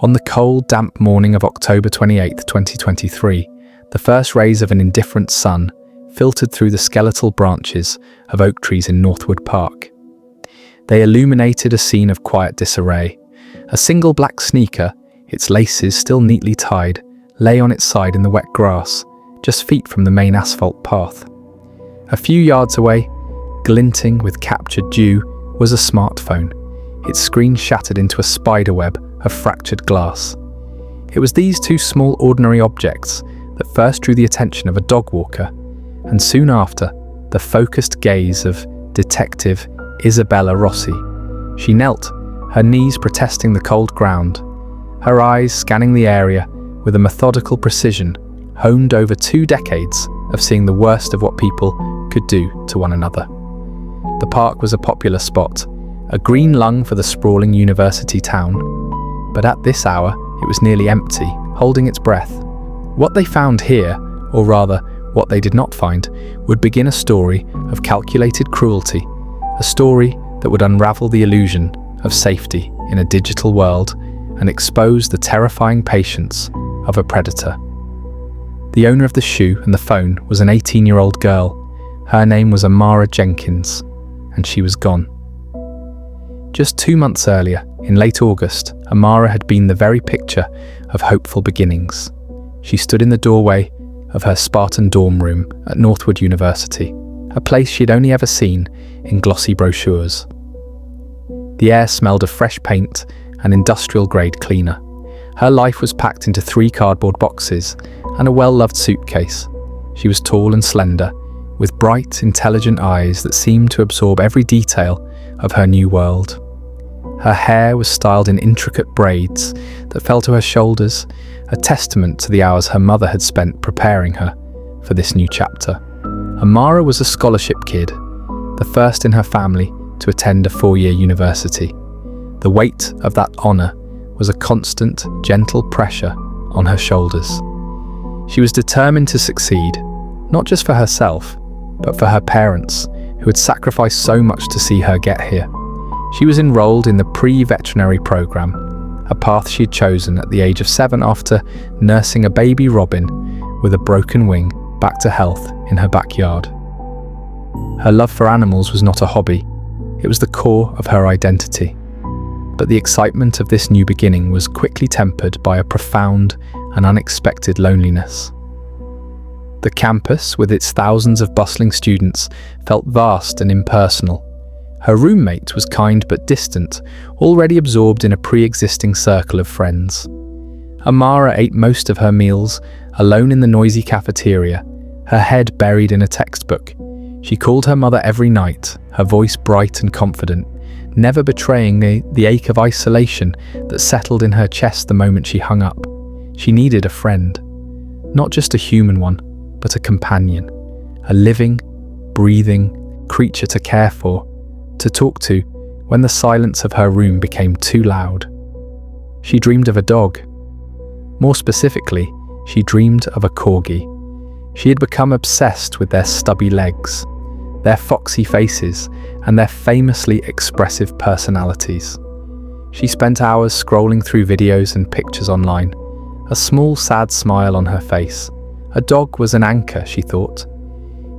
On the cold, damp morning of October 28, 2023, the first rays of an indifferent sun filtered through the skeletal branches of oak trees in Northwood Park. They illuminated a scene of quiet disarray. A single black sneaker, its laces still neatly tied, lay on its side in the wet grass, just feet from the main asphalt path. A few yards away, glinting with captured dew, was a smartphone, its screen shattered into a spiderweb of fractured glass. It was these two small ordinary objects that first drew the attention of a dog walker, and soon after, the focused gaze of Detective Isabella Rossi. She knelt, her knees protesting the cold ground, her eyes scanning the area with a methodical precision honed over 2 decades of seeing the worst of what people could do to one another. The park was a popular spot, a green lung for the sprawling university town, but at this hour it was nearly empty, holding its breath. What they found here, or rather, what they did not find, would begin a story of calculated cruelty, a story that would unravel the illusion of safety in a digital world and expose the terrifying patience of a predator. The owner of the shoe and the phone was an 18-year-old girl. Her name was Amara Jenkins, and she was gone. Just 2 months earlier, in late August, Amara had been the very picture of hopeful beginnings. She stood in the doorway of her Spartan dorm room at Northwood University, a place she'd only ever seen in glossy brochures. The air smelled of fresh paint and industrial-grade cleaner. Her life was packed into 3 cardboard boxes and a well-loved suitcase. She was tall and slender, with bright, intelligent eyes that seemed to absorb every detail of her new world. Her hair was styled in intricate braids that fell to her shoulders, a testament to the hours her mother had spent preparing her for this new chapter. Amara was a scholarship kid, the first in her family to attend a 4-year university. The weight of that honour was a constant, gentle pressure on her shoulders. She was determined to succeed, not just for herself, but for her parents, who had sacrificed so much to see her get here. She was enrolled in the pre-veterinary program, a path she had chosen at the age of 7 after nursing a baby robin with a broken wing back to health in her backyard. Her love for animals was not a hobby, it was the core of her identity. But the excitement of this new beginning was quickly tempered by a profound and unexpected loneliness. The campus, with its thousands of bustling students, felt vast and impersonal. Her roommate was kind but distant, already absorbed in a pre-existing circle of friends. Amara ate most of her meals alone in the noisy cafeteria, her head buried in a textbook. She called her mother every night, her voice bright and confident, never betraying the ache of isolation that settled in her chest the moment she hung up. She needed a friend, not just a human one, but a companion, a living, breathing creature to care for, to talk to when the silence of her room became too loud. She dreamed of a dog. More specifically, she dreamed of a Corgi. She had become obsessed with their stubby legs, their foxy faces, and their famously expressive personalities. She spent hours scrolling through videos and pictures online, a small sad smile on her face. A dog was an anchor, she thought.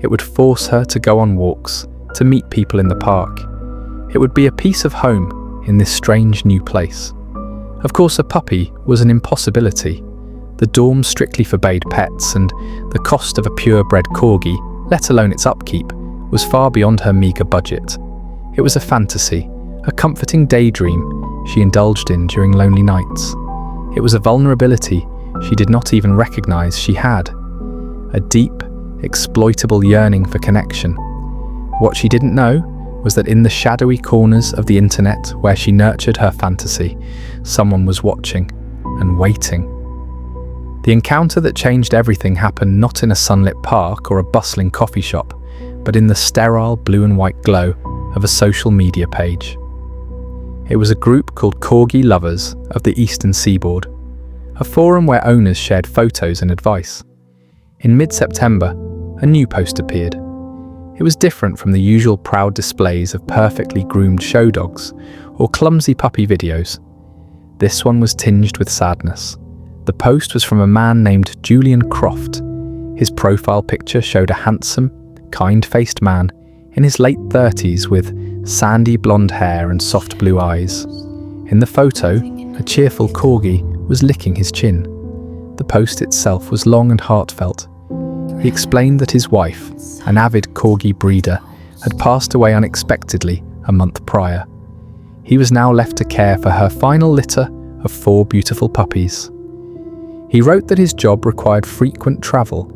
It would force her to go on walks, to meet people in the park. It would be a piece of home in this strange new place. Of course, a puppy was an impossibility. The dorm strictly forbade pets, and the cost of a purebred Corgi, let alone its upkeep, was far beyond her meagre budget. It was a fantasy, a comforting daydream she indulged in during lonely nights. It was a vulnerability she did not even recognize she had. A deep, exploitable yearning for connection. What she didn't know was that in the shadowy corners of the internet where she nurtured her fantasy, someone was watching and waiting. The encounter that changed everything happened not in a sunlit park or a bustling coffee shop, but in the sterile blue and white glow of a social media page. It was a group called Corgi Lovers of the Eastern Seaboard, a forum where owners shared photos and advice. In mid-September, a new post appeared. It was different from the usual proud displays of perfectly groomed show dogs or clumsy puppy videos. This one was tinged with sadness. The post was from a man named Julian Croft. His profile picture showed a handsome, kind-faced man in his late 30s with sandy blonde hair and soft blue eyes. In the photo, a cheerful Corgi was licking his chin. The post itself was long and heartfelt. He explained that his wife, an avid Corgi breeder, had passed away unexpectedly a month prior. He was now left to care for her final litter of 4 beautiful puppies. He wrote that his job required frequent travel,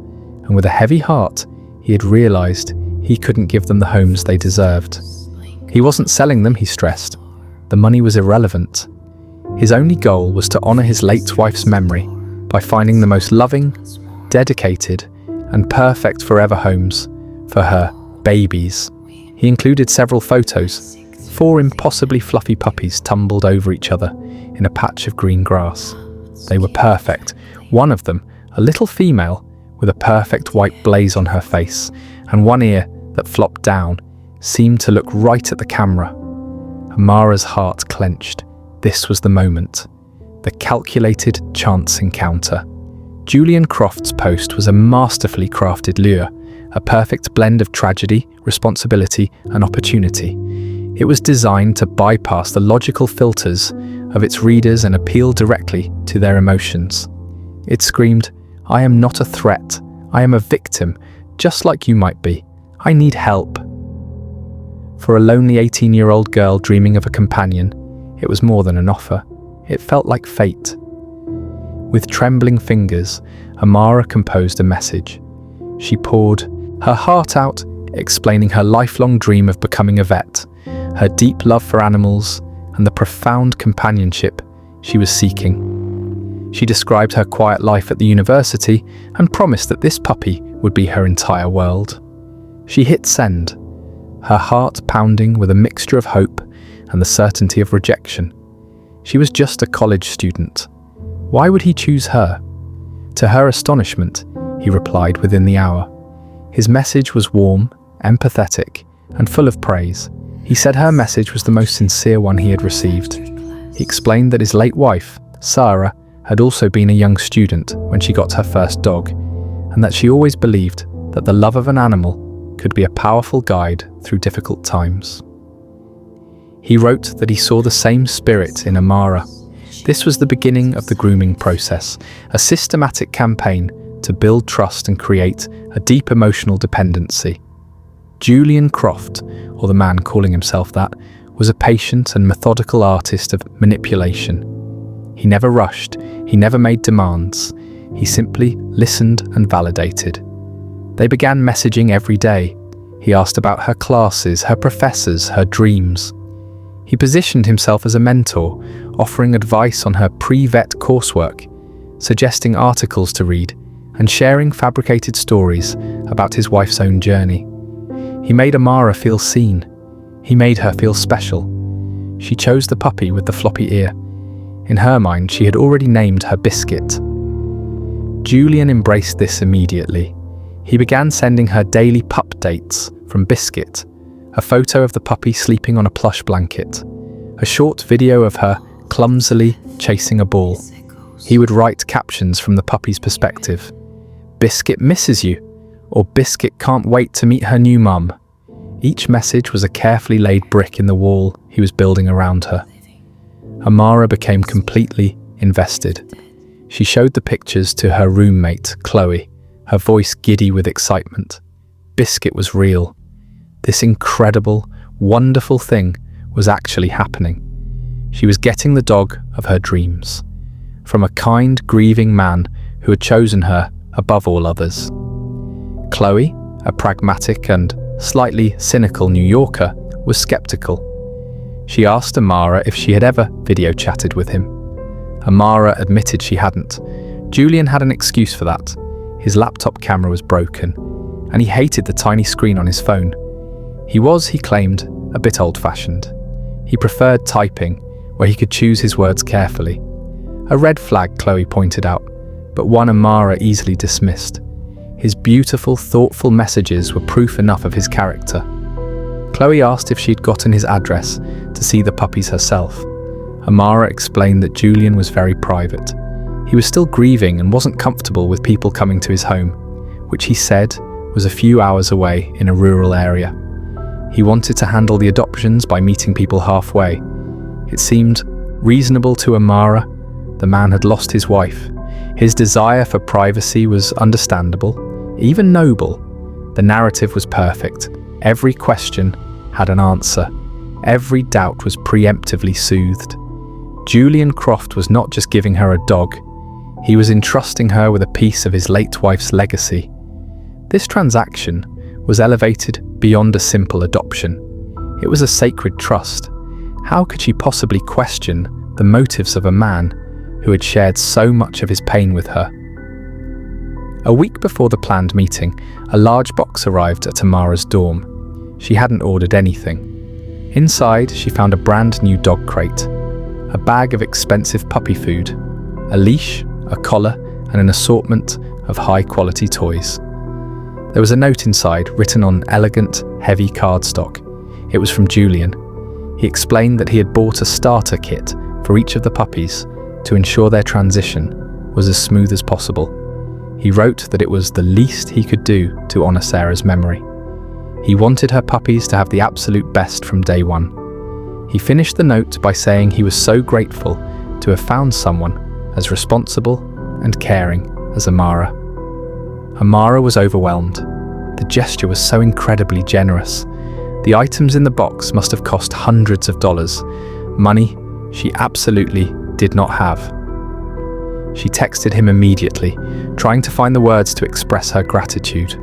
and with a heavy heart, he had realized he couldn't give them the homes they deserved. He wasn't selling them, he stressed. The money was irrelevant. His only goal was to honor his late wife's memory by finding the most loving, dedicated, and perfect forever homes for her babies. He included several photos, 4 impossibly fluffy puppies tumbled over each other in a patch of green grass. They were perfect. One of them, a little female, with a perfect white blaze on her face and one ear that flopped down, seemed to look right at the camera. Amara's heart clenched. This was the moment. The calculated chance encounter. Julian Croft's post was a masterfully crafted lure, a perfect blend of tragedy, responsibility, and opportunity. It was designed to bypass the logical filters of its readers and appeal directly to their emotions. It screamed, "I am not a threat. I am a victim, just like you might be. I need help." For a lonely 18-year-old girl dreaming of a companion, it was more than an offer. It felt like fate. With trembling fingers, Amara composed a message. She poured her heart out, explaining her lifelong dream of becoming a vet, her deep love for animals, and the profound companionship she was seeking. She described her quiet life at the university and promised that this puppy would be her entire world. She hit send, her heart pounding with a mixture of hope and the certainty of rejection. She was just a college student. Why would he choose her? To her astonishment, he replied within the hour. His message was warm, empathetic, and full of praise. He said her message was the most sincere one he had received. He explained that his late wife, Sarah, had also been a young student when she got her first dog, and that she always believed that the love of an animal could be a powerful guide through difficult times. He wrote that he saw the same spirit in Amara. This was the beginning of the grooming process, a systematic campaign to build trust and create a deep emotional dependency. Julian Croft, or the man calling himself that, was a patient and methodical artist of manipulation. He never rushed, he never made demands, he simply listened and validated. They began messaging every day. He asked about her classes, her professors, her dreams. He positioned himself as a mentor, offering advice on her pre-vet coursework, suggesting articles to read, and sharing fabricated stories about his wife's own journey. He made Amara feel seen. He made her feel special. She chose the puppy with the floppy ear. In her mind, she had already named her Biscuit. Julian embraced this immediately. He began sending her daily pup dates from Biscuit, a photo of the puppy sleeping on a plush blanket, a short video of her clumsily chasing a ball. He would write captions from the puppy's perspective. "Biscuit misses you," or "Biscuit can't wait to meet her new mum." Each message was a carefully laid brick in the wall he was building around her. Amara became completely invested. She showed the pictures to her roommate, Chloe, her voice giddy with excitement. Biscuit was real. This incredible, wonderful thing was actually happening. She was getting the dog of her dreams, from a kind, grieving man who had chosen her above all others. Chloe, a pragmatic and slightly cynical New Yorker, was skeptical. She asked Amara if she had ever video chatted with him. Amara admitted she hadn't. Julian had an excuse for that. His laptop camera was broken, and he hated the tiny screen on his phone. He was, he claimed, a bit old-fashioned. He preferred typing, where he could choose his words carefully. A red flag, Chloe pointed out, but one Amara easily dismissed. His beautiful, thoughtful messages were proof enough of his character. Chloe asked if she'd gotten his address to see the puppies herself. Amara explained that Julian was very private. He was still grieving and wasn't comfortable with people coming to his home, which he said was a few hours away in a rural area. He wanted to handle the adoptions by meeting people halfway. It seemed reasonable to Amara. The man had lost his wife. His desire for privacy was understandable, even noble. The narrative was perfect. Every question had an answer. Every doubt was preemptively soothed. Julian Croft was not just giving her a dog. He was entrusting her with a piece of his late wife's legacy. This transaction was elevated beyond a simple adoption. It was a sacred trust. How could she possibly question the motives of a man who had shared so much of his pain with her? A week before the planned meeting, a large box arrived at Amara's dorm. She hadn't ordered anything. Inside, she found a brand new dog crate, a bag of expensive puppy food, a leash, a collar, and an assortment of high-quality toys. There was a note inside, written on elegant, heavy cardstock. It was from Julian. He explained that he had bought a starter kit for each of the puppies to ensure their transition was as smooth as possible. He wrote that it was the least he could do to honour Sarah's memory. He wanted her puppies to have the absolute best from day one. He finished the note by saying he was so grateful to have found someone as responsible and caring as Amara. Amara was overwhelmed. The gesture was so incredibly generous. The items in the box must have cost hundreds of dollars, money she absolutely did not have. She texted him immediately, trying to find the words to express her gratitude.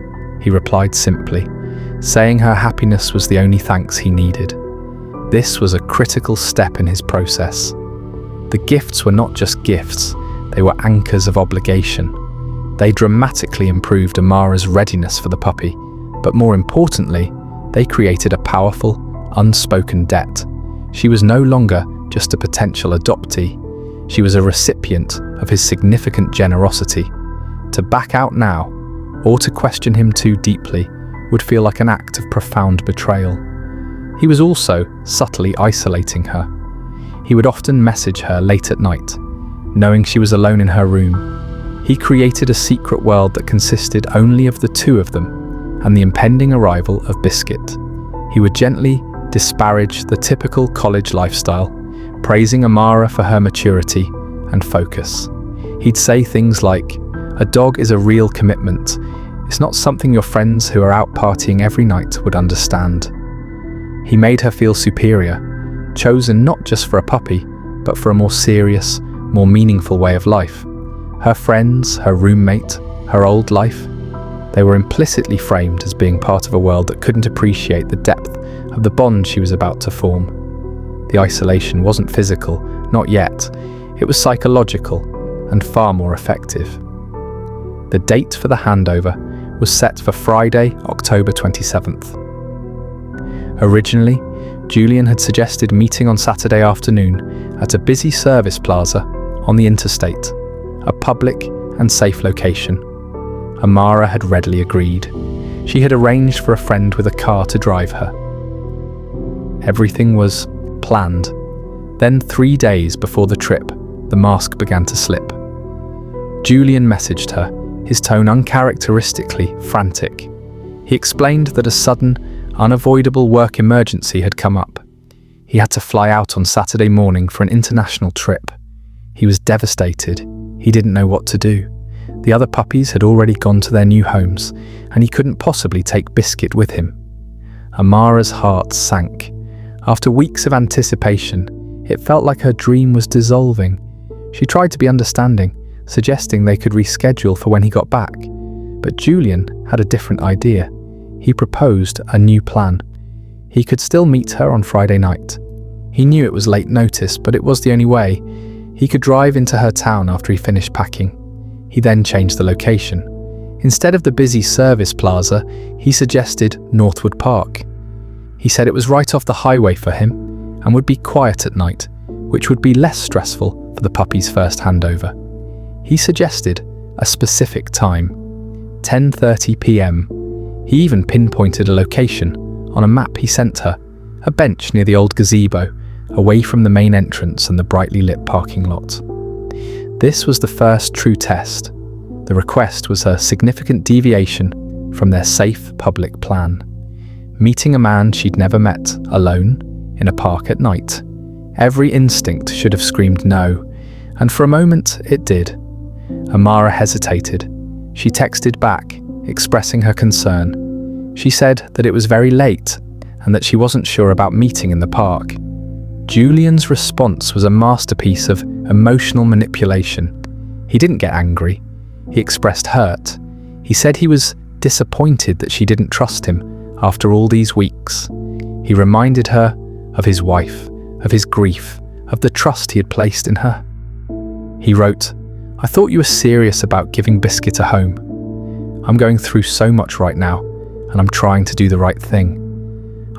He replied simply, saying her happiness was the only thanks he needed. This was a critical step in his process. The gifts were not just gifts, they were anchors of obligation. They dramatically improved Amara's readiness for the puppy, but more importantly, they created a powerful, unspoken debt. She was no longer just a potential adoptee. She was a recipient of his significant generosity. To back out now, or to question him too deeply, would feel like an act of profound betrayal. He was also subtly isolating her. He would often message her late at night, knowing she was alone in her room. He created a secret world that consisted only of the two of them and the impending arrival of Biscuit. He would gently disparage the typical college lifestyle, praising Amara for her maturity and focus. He'd say things like, "A dog is a real commitment. It's not something your friends who are out partying every night would understand." He made her feel superior, chosen not just for a puppy, but for a more serious, more meaningful way of life. Her friends, her roommate, her old life, they were implicitly framed as being part of a world that couldn't appreciate the depth of the bond she was about to form. The isolation wasn't physical, not yet. It was psychological and far more effective. The date for the handover was set for Friday, October 27th. Originally, Julian had suggested meeting on Saturday afternoon at a busy service plaza on the interstate, a public and safe location. Amara had readily agreed. She had arranged for a friend with a car to drive her. Everything was planned. Then 3 days before the trip, the mask began to slip. Julian messaged her, his tone uncharacteristically frantic. He explained that a sudden, unavoidable work emergency had come up. He had to fly out on Saturday morning for an international trip. He was devastated. He didn't know what to do. The other puppies had already gone to their new homes, and he couldn't possibly take Biscuit with him. Amara's heart sank. After weeks of anticipation, it felt like her dream was dissolving. She tried to be understanding, suggesting they could reschedule for when he got back. But Julian had a different idea. He proposed a new plan. He could still meet her on Friday night. He knew it was late notice, but it was the only way. He could drive into her town after he finished packing. He then changed the location. Instead of the busy service plaza, he suggested Northwood Park. He said it was right off the highway for him and would be quiet at night, which would be less stressful for the puppy's first handover. He suggested a specific time, 10:30 p.m. He even pinpointed a location on a map he sent her, a bench near the old gazebo away from the main entrance and the brightly lit parking lot. This was the first true test. The request was a significant deviation from their safe public plan. Meeting a man she'd never met, alone, in a park at night. Every instinct should have screamed no, and for a moment it did. Amara hesitated. She texted back, expressing her concern. She said that it was very late and that she wasn't sure about meeting in the park. Julian's response was a masterpiece of emotional manipulation. He didn't get angry. He expressed hurt. He said he was disappointed that she didn't trust him after all these weeks. He reminded her of his wife, of his grief, of the trust he had placed in her. He wrote, "I thought you were serious about giving Biscuit a home. I'm going through so much right now, and I'm trying to do the right thing.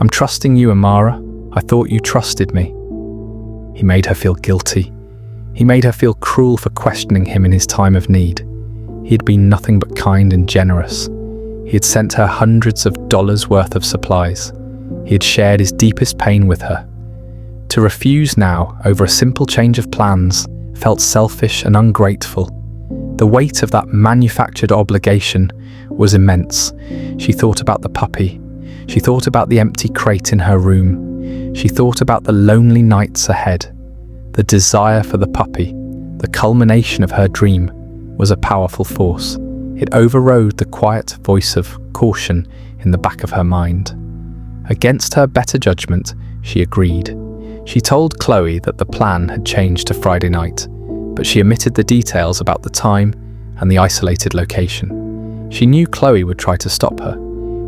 I'm trusting you, Amara. I thought you trusted me." He made her feel guilty. He made her feel cruel for questioning him in his time of need. He had been nothing but kind and generous. He had sent her hundreds of dollars worth of supplies. He had shared his deepest pain with her. To refuse now over a simple change of plans felt selfish and ungrateful. The weight of that manufactured obligation was immense. She thought about the puppy. She thought about the empty crate in her room. She thought about the lonely nights ahead. The desire for the puppy, the culmination of her dream, was a powerful force. It overrode the quiet voice of caution in the back of her mind. Against her better judgment, she agreed. She told Chloe that the plan had changed to Friday night, but she omitted the details about the time and the isolated location. She knew Chloe would try to stop her.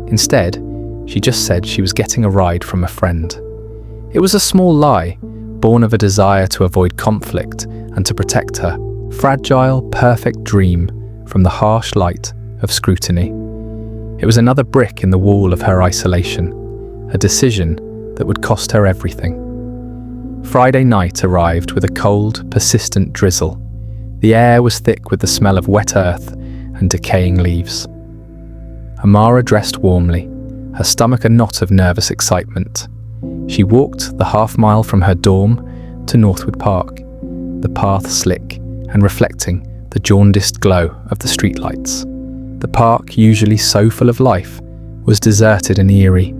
Instead, she just said she was getting a ride from a friend. It was a small lie, born of a desire to avoid conflict and to protect her fragile, perfect dream from the harsh light of scrutiny. It was another brick in the wall of her isolation, a decision that would cost her everything. Friday night arrived with a cold, persistent drizzle. The air was thick with the smell of wet earth and decaying leaves. Amara dressed warmly, her stomach a knot of nervous excitement. She walked the half-mile from her dorm to Northwood Park, the path slick and reflecting the jaundiced glow of the streetlights. The park, usually so full of life, was deserted and eerie.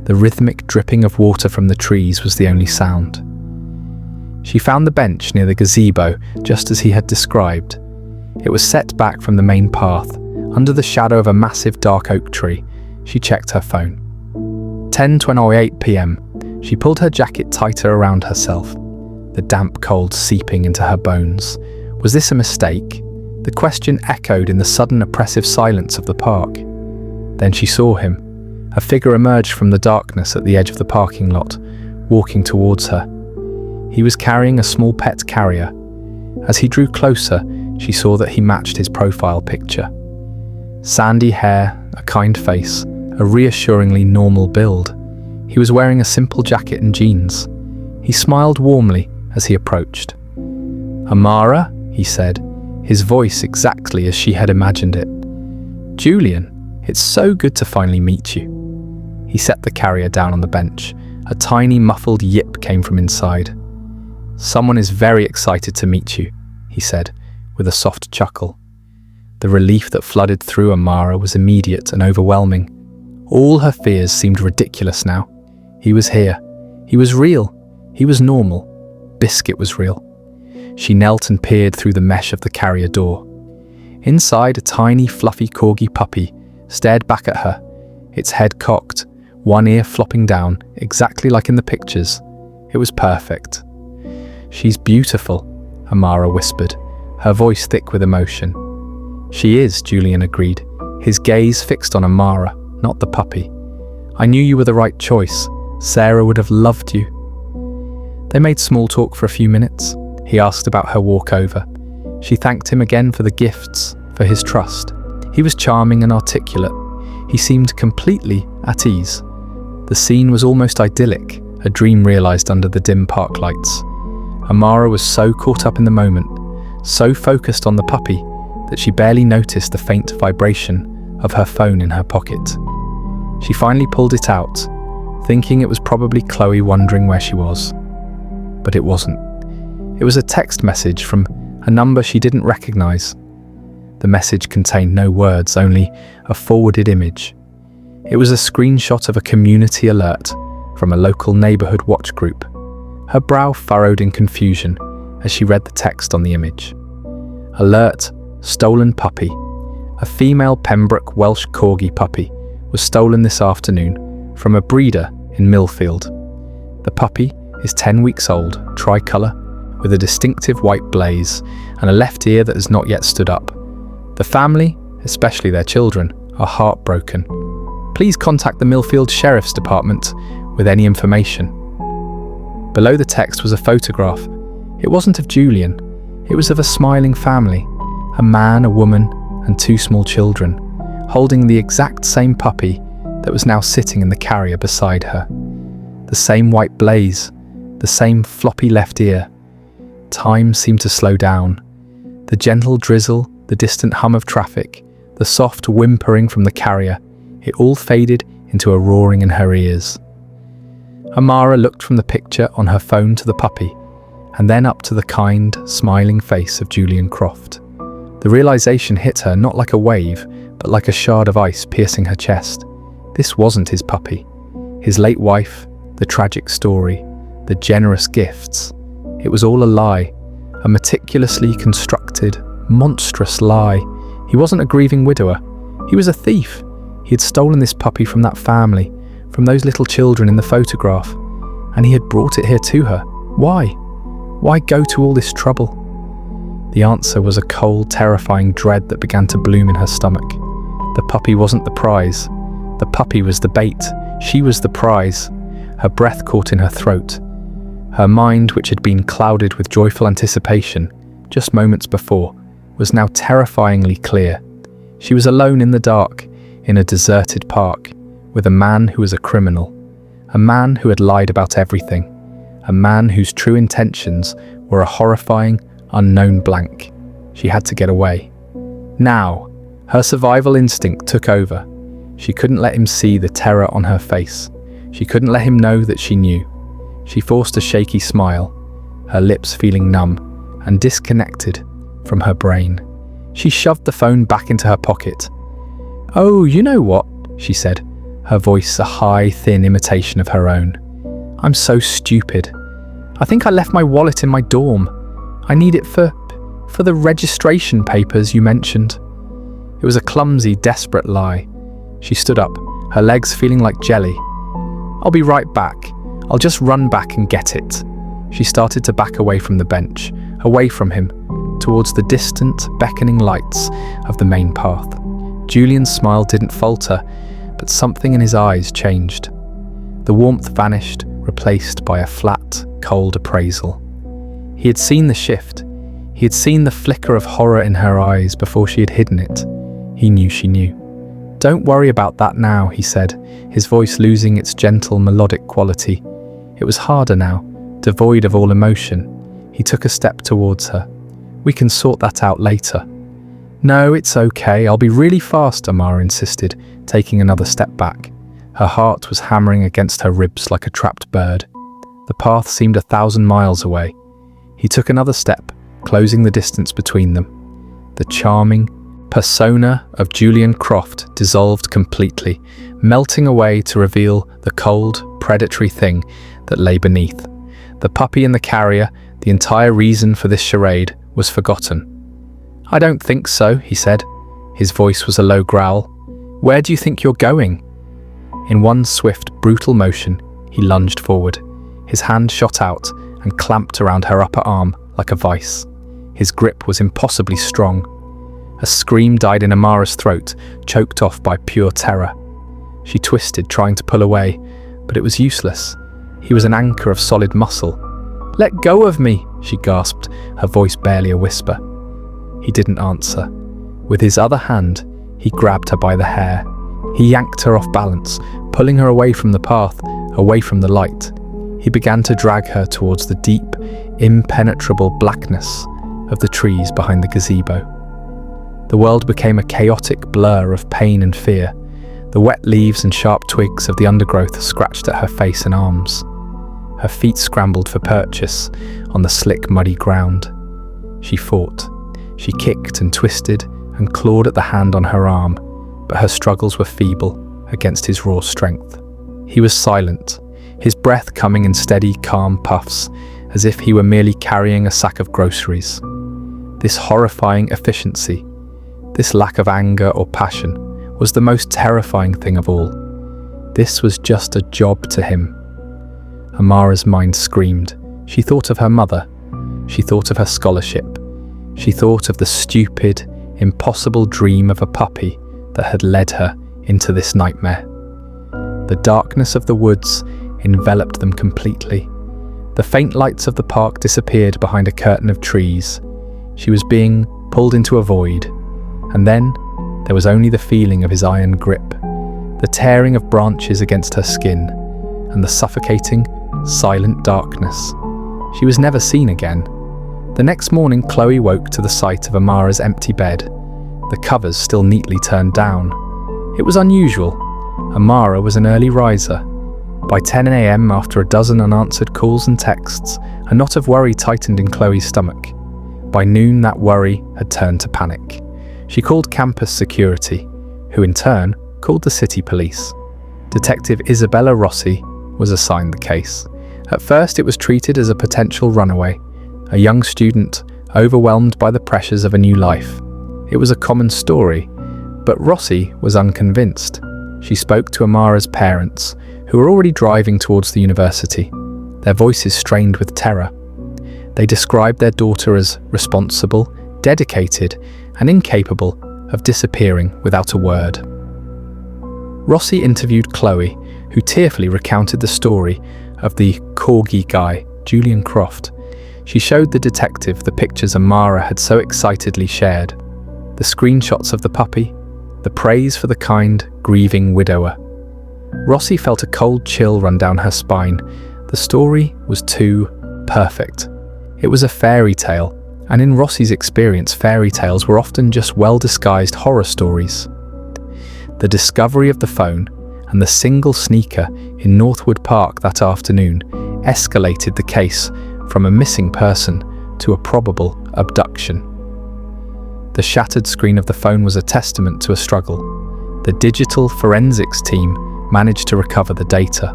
The rhythmic dripping of water from the trees was the only sound. She found the bench near the gazebo just as he had described. It was set back from the main path, under the shadow of a massive dark oak tree. She checked her phone. 10:28 p.m. She pulled her jacket tighter around herself, the damp cold seeping into her bones. Was this a mistake? The question echoed in the sudden oppressive silence of the park. Then she saw him. A figure emerged from the darkness at the edge of the parking lot, walking towards her. He was carrying a small pet carrier. As he drew closer, she saw that he matched his profile picture. Sandy hair, a kind face, a reassuringly normal build. He was wearing a simple jacket and jeans. He smiled warmly as he approached. "Amara?" he said, his voice exactly as she had imagined it. "Julian, it's so good to finally meet you." He set the carrier down on the bench. A tiny muffled yip came from inside. "Someone is very excited to meet you," he said, with a soft chuckle. The relief that flooded through Amara was immediate and overwhelming. All her fears seemed ridiculous now. He was here. He was real. He was normal. Biscuit was real. She knelt and peered through the mesh of the carrier door. Inside, a tiny, fluffy Corgi puppy stared back at her, its head cocked, one ear flopping down, exactly like in the pictures. It was perfect. "She's beautiful," Amara whispered, her voice thick with emotion. "She is," Julian agreed, his gaze fixed on Amara, not the puppy. "I knew you were the right choice. Sarah would have loved you." They made small talk for a few minutes. He asked about her walkover. She thanked him again for the gifts, for his trust. He was charming and articulate. He seemed completely at ease. The scene was almost idyllic, a dream realized under the dim park lights. Amara was so caught up in the moment, so focused on the puppy, that she barely noticed the faint vibration of her phone in her pocket. She finally pulled it out, thinking it was probably Chloe wondering where she was. but it wasn't. It was a text message from a number she didn't recognize. The message contained no words, only a forwarded image. It was a screenshot of a community alert from a local neighborhood watch group. Her brow furrowed in confusion as she read the text on the image. Alert, stolen puppy. A female Pembroke Welsh Corgi puppy was stolen this afternoon from a breeder in Millfield. The puppy is 10 weeks old, tricolour, with a distinctive white blaze and a left ear that has not yet stood up. The family, especially their children, are heartbroken. Please contact the Millfield Sheriff's Department with any information. Below the text was a photograph. It wasn't of Julian. It was of a smiling family, a man, a woman, and 2 small children, holding the exact same puppy that was now sitting in the carrier beside her. The same white blaze, the same floppy left ear. Time seemed to slow down. The gentle drizzle, the distant hum of traffic, the soft whimpering from the carrier, it all faded into a roaring in her ears. Amara looked from the picture on her phone to the puppy, and then up to the kind, smiling face of Julian Croft. The realization hit her not like a wave, but like a shard of ice piercing her chest. This wasn't his puppy. His late wife, the tragic story, the generous gifts. It was all a lie, a meticulously constructed, monstrous lie. He wasn't a grieving widower. He was a thief. He had stolen this puppy from that family, from those little children in the photograph, and he had brought it here to her. Why? Why go to all this trouble? The answer was a cold, terrifying dread that began to bloom in her stomach. The puppy wasn't the prize. The puppy was the bait. She was the prize. Her breath caught in her throat. Her mind, which had been clouded with joyful anticipation just moments before, was now terrifyingly clear. She was alone in the dark, in a deserted park, with a man who was a criminal, a man who had lied about everything, a man whose true intentions were a horrifying, unknown blank. She had to get away. Now, her survival instinct took over. She couldn't let him see the terror on her face. She couldn't let him know that she knew. She forced a shaky smile, her lips feeling numb and disconnected from her brain. She shoved the phone back into her pocket. "Oh, you know what?" she said, her voice a high, thin imitation of her own. "I'm so stupid. I think I left my wallet in my dorm. I need it for the registration papers you mentioned." It was a clumsy, desperate lie. She stood up, her legs feeling like jelly. "I'll be right back. I'll just run back and get it." She started to back away from the bench, away from him, towards the distant, beckoning lights of the main path. Julian's smile didn't falter, but something in his eyes changed. The warmth vanished, replaced by a flat, cold appraisal. He had seen the shift. He had seen the flicker of horror in her eyes before she had hidden it. He knew she knew. "Don't worry about that now," he said, his voice losing its gentle, melodic quality. It was harder now, devoid of all emotion. He took a step towards her. "We can sort that out later." "No, it's okay. I'll be really fast," Amara insisted, taking another step back. Her heart was hammering against her ribs like a trapped bird. The path seemed 1,000 miles away. He took another step, closing the distance between them. The charming persona of Julian Croft dissolved completely, melting away to reveal the cold, predatory thing that lay beneath. The puppy in the carrier, the entire reason for this charade, was forgotten. "I don't think so," he said. His voice was a low growl. "Where do you think you're going?" In one swift, brutal motion, he lunged forward. His hand shot out and clamped around her upper arm like a vice. His grip was impossibly strong. A scream died in Amara's throat, choked off by pure terror. She twisted, trying to pull away, but it was useless. He was an anchor of solid muscle. "Let go of me," she gasped, her voice barely a whisper. He didn't answer. With his other hand, he grabbed her by the hair. He yanked her off balance, pulling her away from the path, away from the light. He began to drag her towards the deep, impenetrable blackness of the trees behind the gazebo. The world became a chaotic blur of pain and fear. The wet leaves and sharp twigs of the undergrowth scratched at her face and arms. her feet scrambled for purchase on the slick, muddy ground. She fought. She kicked and twisted and clawed at the hand on her arm, but her struggles were feeble against his raw strength. He was silent, his breath coming in steady, calm puffs, as if he were merely carrying a sack of groceries. This horrifying efficiency, this lack of anger or passion, was the most terrifying thing of all. This was just a job to him. Amara's mind screamed. She thought of her mother. She thought of her scholarship. She thought of the stupid, impossible dream of a puppy that had led her into this nightmare. The darkness of the woods enveloped them completely. The faint lights of the park disappeared behind a curtain of trees. She was being pulled into a void, and then there was only the feeling of his iron grip, the tearing of branches against her skin, and the suffocating, silent darkness. She was never seen again. The next morning, Chloe woke to the sight of Amara's empty bed, the covers still neatly turned down. It was unusual. Amara was an early riser. By 10 a.m., after a dozen unanswered calls and texts, a knot of worry tightened in Chloe's stomach. By noon, that worry had turned to panic. She called campus security, who in turn called the city police. Detective Isabella Rossi was assigned the case. At first, it was treated as a potential runaway, a young student overwhelmed by the pressures of a new life. It was a common story, but Rossi was unconvinced. She spoke to Amara's parents, who were already driving towards the university, their voices strained with terror. They described their daughter as responsible, dedicated, and incapable of disappearing without a word. Rossi interviewed Chloe, who tearfully recounted the story of the Corgi guy, Julian Croft. She showed the detective the pictures Amara had so excitedly shared, the screenshots of the puppy, the praise for the kind, grieving widower. Rossi felt a cold chill run down her spine. The story was too perfect. It was a fairy tale, and in Rossi's experience, fairy tales were often just well-disguised horror stories. The discovery of the phone and the single sneaker in Northwood Park that afternoon escalated the case from a missing person to a probable abduction. The shattered screen of the phone was a testament to a struggle. The digital forensics team managed to recover the data.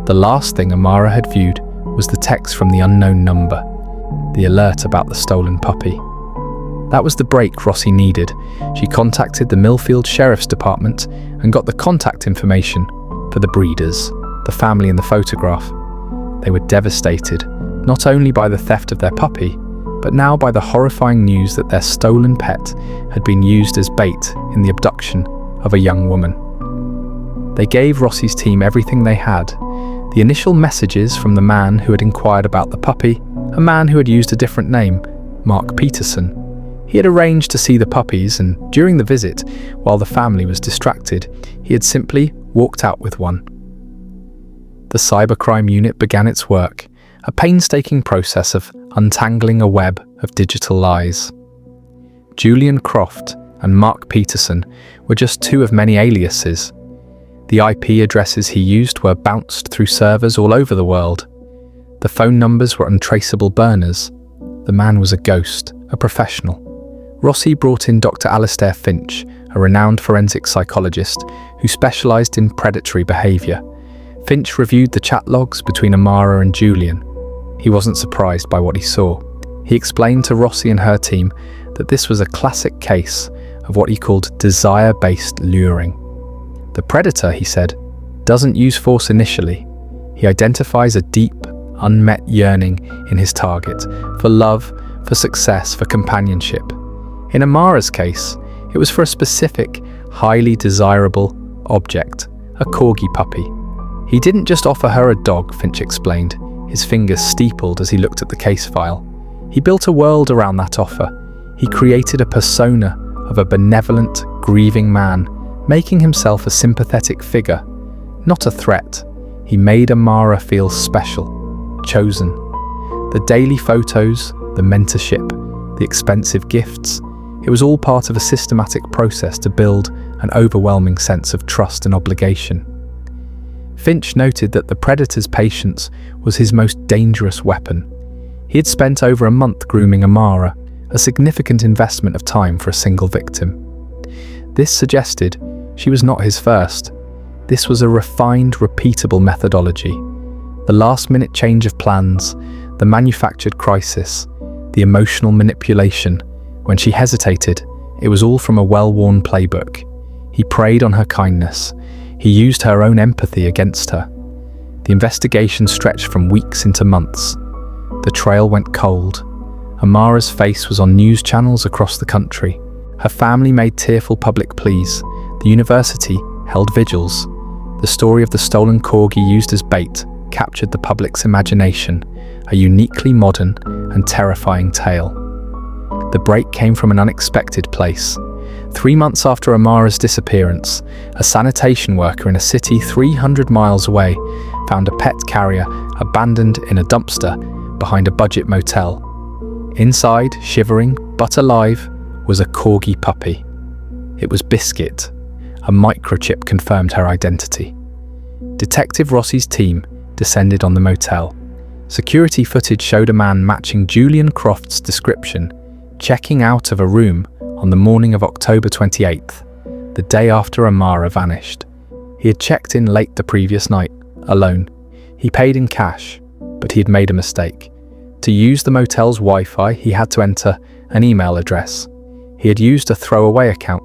The last thing Amara had viewed was the text from the unknown number, the alert about the stolen puppy. That was the break Rossi needed. She contacted the Millfield Sheriff's Department and got the contact information for the breeders, the family in the photograph. They were devastated, not only by the theft of their puppy, but now by the horrifying news that their stolen pet had been used as bait in the abduction of a young woman. They gave Rossi's team everything they had. The initial messages from the man who had inquired about the puppy, a man who had used a different name, Mark Peterson. He had arranged to see the puppies, and during the visit, while the family was distracted, he had simply walked out with one. The cybercrime unit began its work, a painstaking process of untangling a web of digital lies. Julian Croft and Mark Peterson were just two of many aliases. The IP addresses he used were bounced through servers all over the world. The phone numbers were untraceable burners. The man was a ghost, a professional. Rossi brought in Dr. Alistair Finch, a renowned forensic psychologist who specialized in predatory behavior. Finch reviewed the chat logs between Amara and Julian. He wasn't surprised by what he saw. He explained to Rossi and her team that this was a classic case of what he called desire-based luring. The predator, he said, doesn't use force initially. He identifies a deep, unmet yearning in his target for love, for success, for companionship. In Amara's case, it was for a specific, highly desirable object, a Corgi puppy. He didn't just offer her a dog, Finch explained, his fingers steepled as he looked at the case file. He built a world around that offer. He created a persona of a benevolent, grieving man, making himself a sympathetic figure, not a threat. He made Amara feel special, chosen. The daily photos, the mentorship, the expensive gifts, it was all part of a systematic process to build an overwhelming sense of trust and obligation. Finch noted that the predator's patience was his most dangerous weapon. He had spent over a month grooming Amara, a significant investment of time for a single victim. This suggested she was not his first. This was a refined, repeatable methodology. The last-minute change of plans, the manufactured crisis, the emotional manipulation. When she hesitated, it was all from a well-worn playbook. He preyed on her kindness. He used her own empathy against her. The investigation stretched from weeks into months. The trail went cold. Amara's face was on news channels across the country. Her family made tearful public pleas. The university held vigils. The story of the stolen Corgi used as bait captured the public's imagination, a uniquely modern and terrifying tale. The break came from an unexpected place. 3 months after Amara's disappearance, a sanitation worker in a city 300 miles away found a pet carrier abandoned in a dumpster behind a budget motel. Inside, shivering but alive, was a Corgi puppy. It was Biscuit. A microchip confirmed her identity. Detective Rossi's team descended on the motel. Security footage showed a man matching Julian Croft's description, checking out of a room on the morning of October 28th, the day after Amara vanished. He had checked in late the previous night, alone. He paid in cash, but he had made a mistake. To use the motel's Wi-Fi, he had to enter an email address. He had used a throwaway account,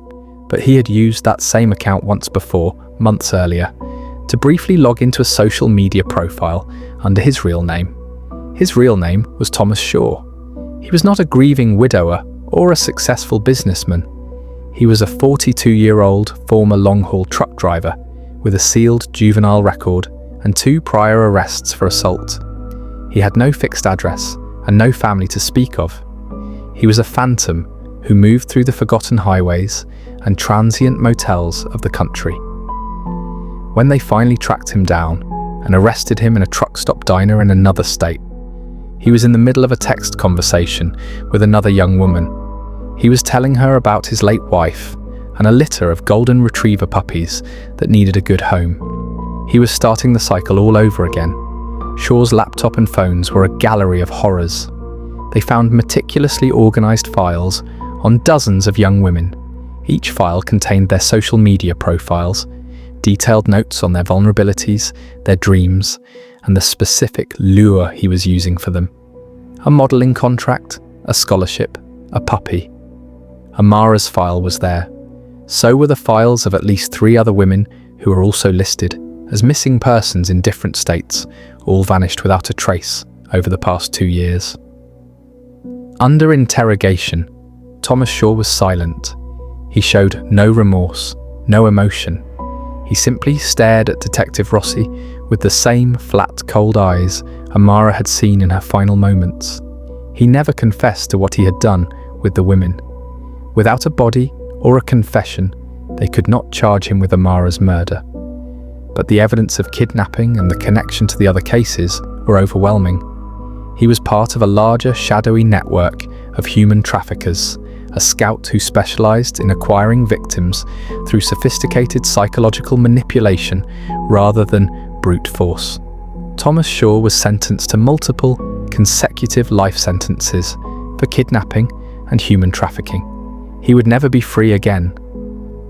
but he had used that same account once before, months earlier, to briefly log into a social media profile under his real name. His real name was Thomas Shaw. He was not a grieving widower or a successful businessman. He was a 42-year-old former long-haul truck driver with a sealed juvenile record and 2 prior arrests for assault. He had no fixed address and no family to speak of. He was a phantom who moved through the forgotten highways and transient motels of the country. When they finally tracked him down and arrested him in a truck stop diner in another state, he was in the middle of a text conversation with another young woman. He was telling her about his late wife and a litter of golden retriever puppies that needed a good home. He was starting the cycle all over again. Shaw's laptop and phones were a gallery of horrors. They found meticulously organized files on dozens of young women. Each file contained their social media profiles, detailed notes on their vulnerabilities, their dreams, and the specific lure he was using for them. A modeling contract, a scholarship, a puppy. Amara's file was there. So were the files of at least 3 other women who were also listed as missing persons in different states, all vanished without a trace over the past 2 years. Under interrogation, Thomas Shaw was silent. He showed no remorse, no emotion. He simply stared at Detective Rossi with the same flat, cold eyes Amara had seen in her final moments. He never confessed to what he had done with the women. Without a body or a confession, they could not charge him with Amara's murder. But the evidence of kidnapping and the connection to the other cases were overwhelming. He was part of a larger, shadowy network of human traffickers, a scout who specialized in acquiring victims through sophisticated psychological manipulation rather than brute force. Thomas Shaw was sentenced to multiple, consecutive life sentences for kidnapping and human trafficking. He would never be free again.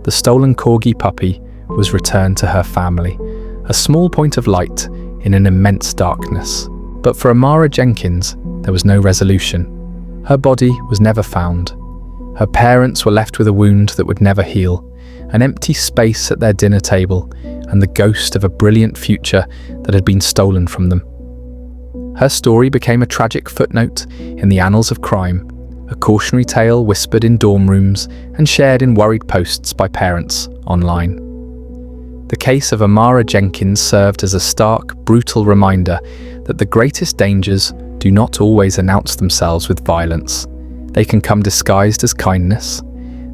The stolen Corgi puppy was returned to her family, a small point of light in an immense darkness. But for Amara Jenkins, there was no resolution. Her body was never found. Her parents were left with a wound that would never heal, an empty space at their dinner table, and the ghost of a brilliant future that had been stolen from them. Her story became a tragic footnote in the annals of crime, a cautionary tale whispered in dorm rooms and shared in worried posts by parents online. The case of Amara Jenkins served as a stark, brutal reminder that the greatest dangers do not always announce themselves with violence. They can come disguised as kindness.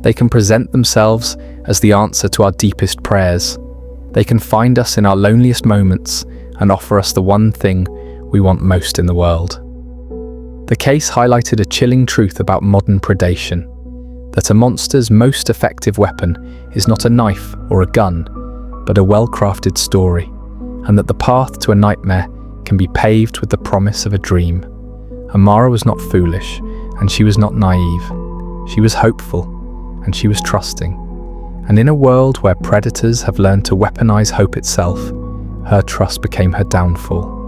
They can present themselves as the answer to our deepest prayers. They can find us in our loneliest moments and offer us the one thing we want most in the world. The case highlighted a chilling truth about modern predation, that a monster's most effective weapon is not a knife or a gun, but a well-crafted story, and that the path to a nightmare can be paved with the promise of a dream. Amara was not foolish, and she was not naive. She was hopeful, and she was trusting. And in a world where predators have learned to weaponize hope itself, her trust became her downfall.